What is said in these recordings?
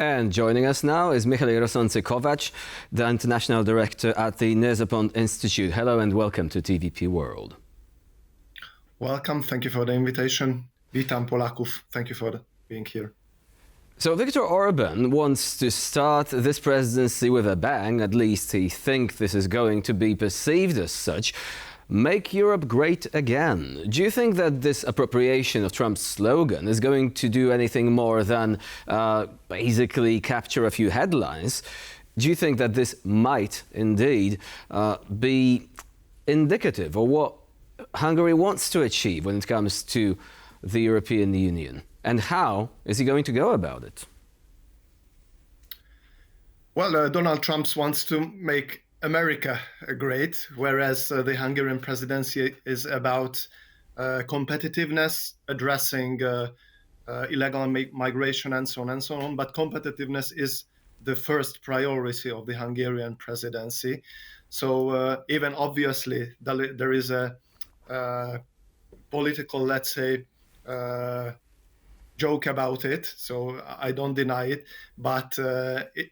And joining us now is Mihály Rosonczy-Kovács, the International Director at the Nézőpont Institute. Hello and welcome to TVP World. Welcome. Thank you for the invitation. Witam Polaków. Thank you for being here. So Viktor Orbán wants to start this presidency with a bang, at least he thinks this is going to be perceived as such. Make Europe great again. Do you think that this appropriation of Trump's slogan is going to do anything more than basically capture a few headlines? Do you think that this might indeed be indicative of what Hungary wants to achieve when it comes to the European Union? And how is he going to go about it? Well, Donald Trump wants to make America great, whereas the Hungarian presidency is about competitiveness, addressing illegal migration and so on and so on. But competitiveness is the first priority of the Hungarian presidency. So even obviously there is a political, let's say, joke about it, so I don't deny it, but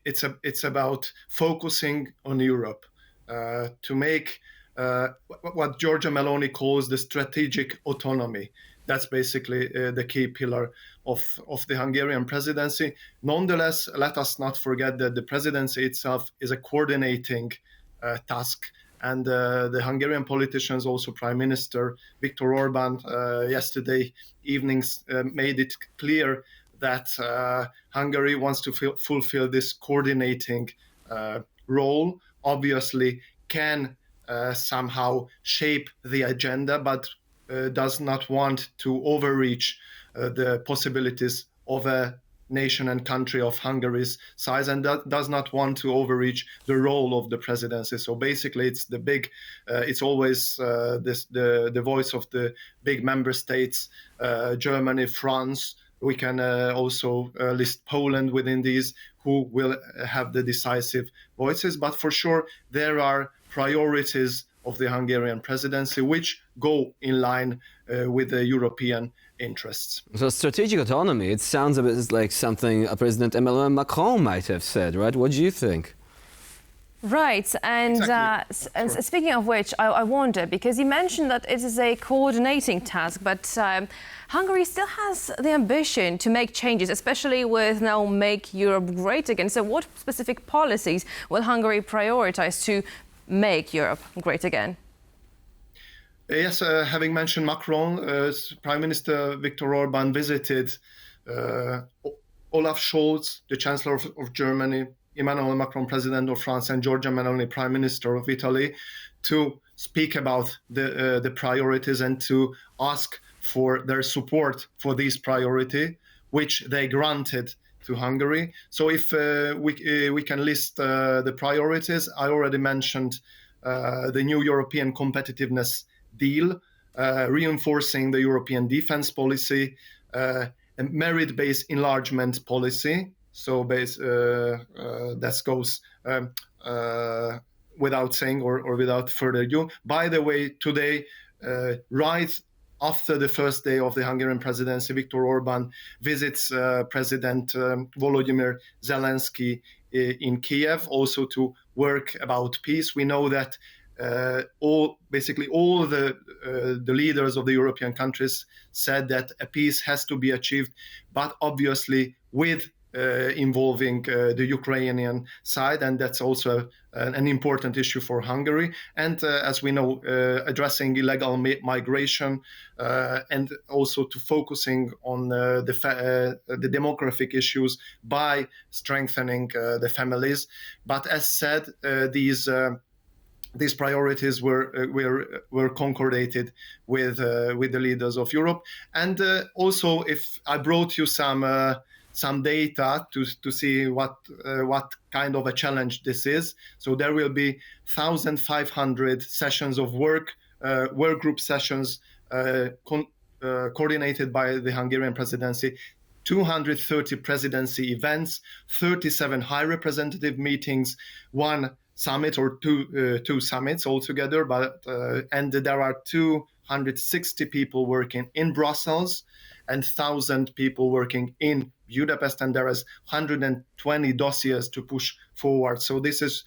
it's about focusing on Europe to make what Giorgia Meloni calls the strategic autonomy. That's basically the key pillar of the Hungarian presidency. Nonetheless, let us not forget that the presidency itself is a coordinating task. And the Hungarian politicians, also Prime Minister Viktor Orbán, yesterday evenings made it clear that Hungary wants to fulfill this coordinating role. Obviously, can somehow shape the agenda, but does not want to overreach the possibilities of a nation and country of Hungary's size, and that does not want to overreach the role of the presidency. So basically, it's the big, it's always the voice of the big member states, Germany, France. We can also list Poland within these, who will have the decisive voices. But for sure, there are priorities of the Hungarian presidency which go in line with the European interests. So strategic autonomy, it sounds a bit like something President Emmanuel Macron might have said, right? What do you think? Right, and, Exactly. and speaking of which, I wonder, because you mentioned that it is a coordinating task, but Hungary still has the ambition to make changes, especially with now Make Europe Great Again. So what specific policies will Hungary prioritize to make Europe great again? Yes, having mentioned Macron, Prime Minister Viktor Orbán visited Olaf Scholz, the Chancellor of Germany, Emmanuel Macron, President of France, and Giorgia Meloni, Prime Minister of Italy, to speak about the priorities and to ask for their support for these priorities, which they granted to Hungary. So if we can list the priorities, I already mentioned the new European competitiveness deal, reinforcing the European defense policy, a merit-based enlargement policy. So that goes without saying or without further ado. By the way, today, right after the first day of the Hungarian presidency, Viktor Orbán visits President Volodymyr Zelensky in Kiev, also to work about peace. We know that all the leaders of the European countries said that a peace has to be achieved, but obviously with involving the Ukrainian side, and that's also an important issue for Hungary. And as we know, addressing illegal migration and also to focusing on the demographic issues by strengthening the families. But as said, these priorities were concordated with the leaders of Europe. And also, if I brought you some data to see what kind of a challenge this is. So there will be 1,500 sessions of work group sessions coordinated by the Hungarian presidency, 230 presidency events, 37 high representative meetings, one summit or two summits altogether, but and there are 260 people working in Brussels and 1,000 people working in Budapest, and there is 120 dossiers to push forward. So this is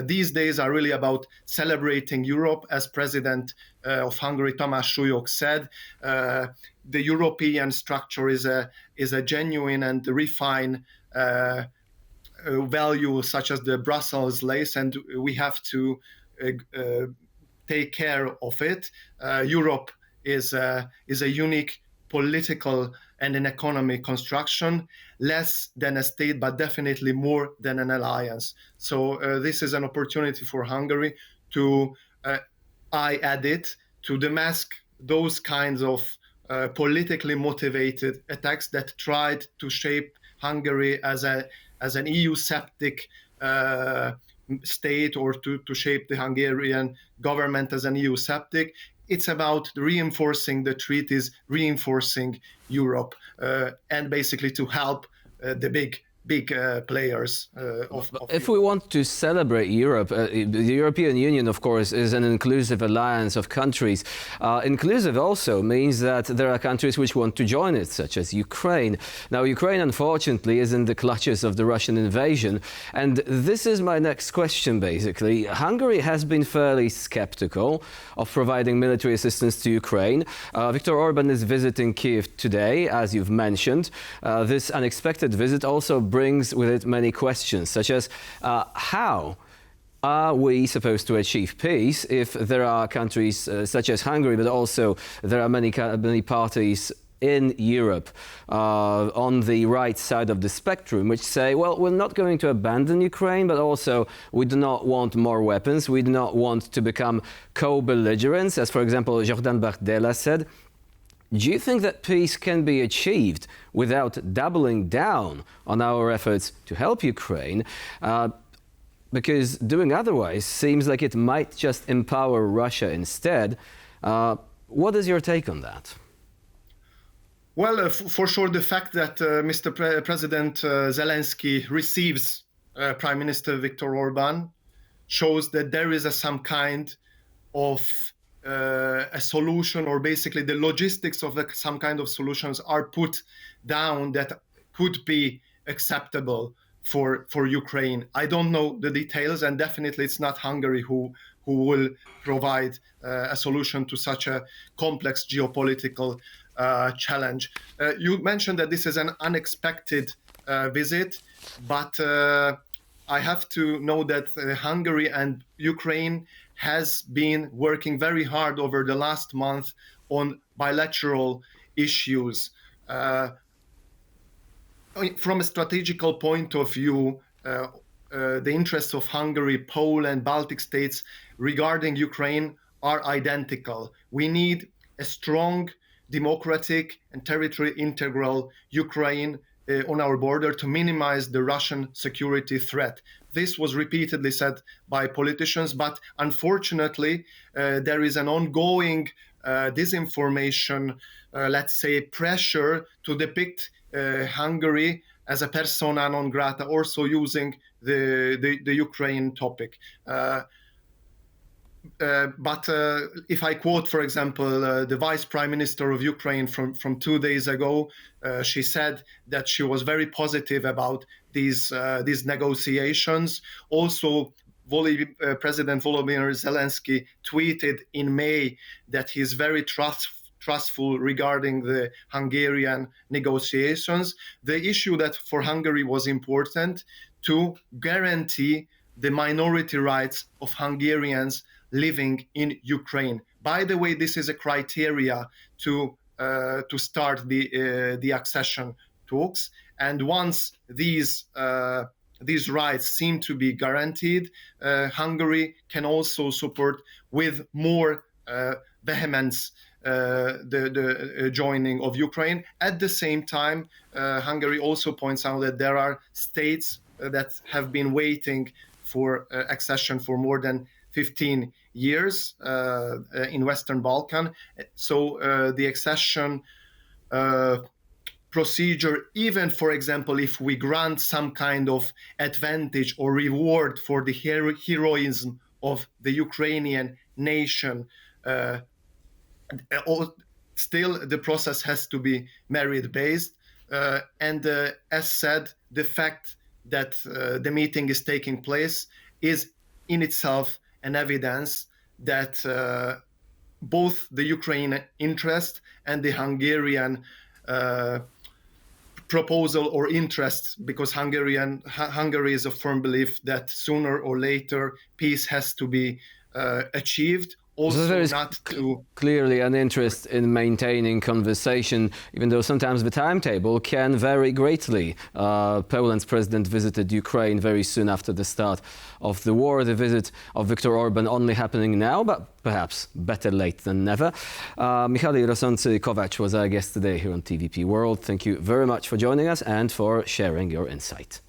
these days are really about celebrating Europe, as President of Hungary Tamás Súlyog said. The European structure is a genuine and refined value, such as the Brussels lace, and we have to take care of it. Europe is a unique political and an economic construction, less than a state, but definitely more than an alliance. So this is an opportunity for Hungary to, I add it, to demask those kinds of politically motivated attacks that tried to shape Hungary as an EU-sceptic state, or to shape the Hungarian government as an EU-sceptic. It's about reinforcing the treaties, reinforcing Europe, and basically to help the big players. If we want to celebrate Europe, the European Union, of course, is an inclusive alliance of countries. Inclusive also means that there are countries which want to join it, such as Ukraine. Now, Ukraine, unfortunately, is in the clutches of the Russian invasion. And this is my next question, basically. Hungary has been fairly skeptical of providing military assistance to Ukraine. Viktor Orbán is visiting Kyiv today, as you've mentioned. This unexpected visit also brings with it many questions, such as how are we supposed to achieve peace if there are countries such as Hungary, but also there are many parties in Europe on the right side of the spectrum which say, well, we're not going to abandon Ukraine, but also we do not want more weapons, we do not want to become co-belligerents, as for example Jordan Bardella said. Do you think that peace can be achieved without doubling down on our efforts to help Ukraine? Because doing otherwise seems like it might just empower Russia instead. What is your take on that? Well, for sure, the fact that Mr. President Zelensky receives Prime Minister Viktor Orbán shows that there is some kind of a solution, or basically the logistics of some kind of solutions are put down that could be acceptable for Ukraine. I don't know the details, and definitely it's not Hungary who will provide a solution to such a complex geopolitical challenge. You mentioned that this is an unexpected visit, but I have to know that Hungary and Ukraine has been working very hard over the last month on bilateral issues. From a strategical point of view, the interests of Hungary, Poland, Baltic states regarding Ukraine are identical. We need a strong, democratic and territory integral Ukraine on our border to minimize the Russian security threat. This was repeatedly said by politicians, but unfortunately, there is an ongoing disinformation, let's say, pressure to depict Hungary as a persona non grata, also using the Ukraine topic. But if I quote, for example, the Vice Prime Minister of Ukraine from 2 days ago, she said that she was very positive about these negotiations. Also, President Volodymyr Zelensky tweeted in May that he's very trustful regarding the Hungarian negotiations. The issue that for Hungary was important to guarantee the minority rights of Hungarians living in Ukraine. By the way, this is a criteria to start the accession talks. And once these rights seem to be guaranteed, Hungary can also support with more vehemence the joining of Ukraine. At the same time, Hungary also points out that there are states that have been waiting for accession for more than 15 years in Western Balkan. So the accession procedure, even, for example, if we grant some kind of advantage or reward for the heroism of the Ukrainian nation, still the process has to be merit-based. And as said, the fact that the meeting is taking place is in itself an evidence that both the Ukrainian interest and the Hungarian proposal or interest, because Hungary is a firm belief that sooner or later peace has to be achieved. Also, so there is clearly an interest in maintaining conversation, even though sometimes the timetable can vary greatly. Poland's president visited Ukraine very soon after the start of the war. The visit of Viktor Orbán only happening now, but perhaps better late than never. Mihály Rosonczy-Kovács was our guest today here on TVP World. Thank you very much for joining us and for sharing your insight.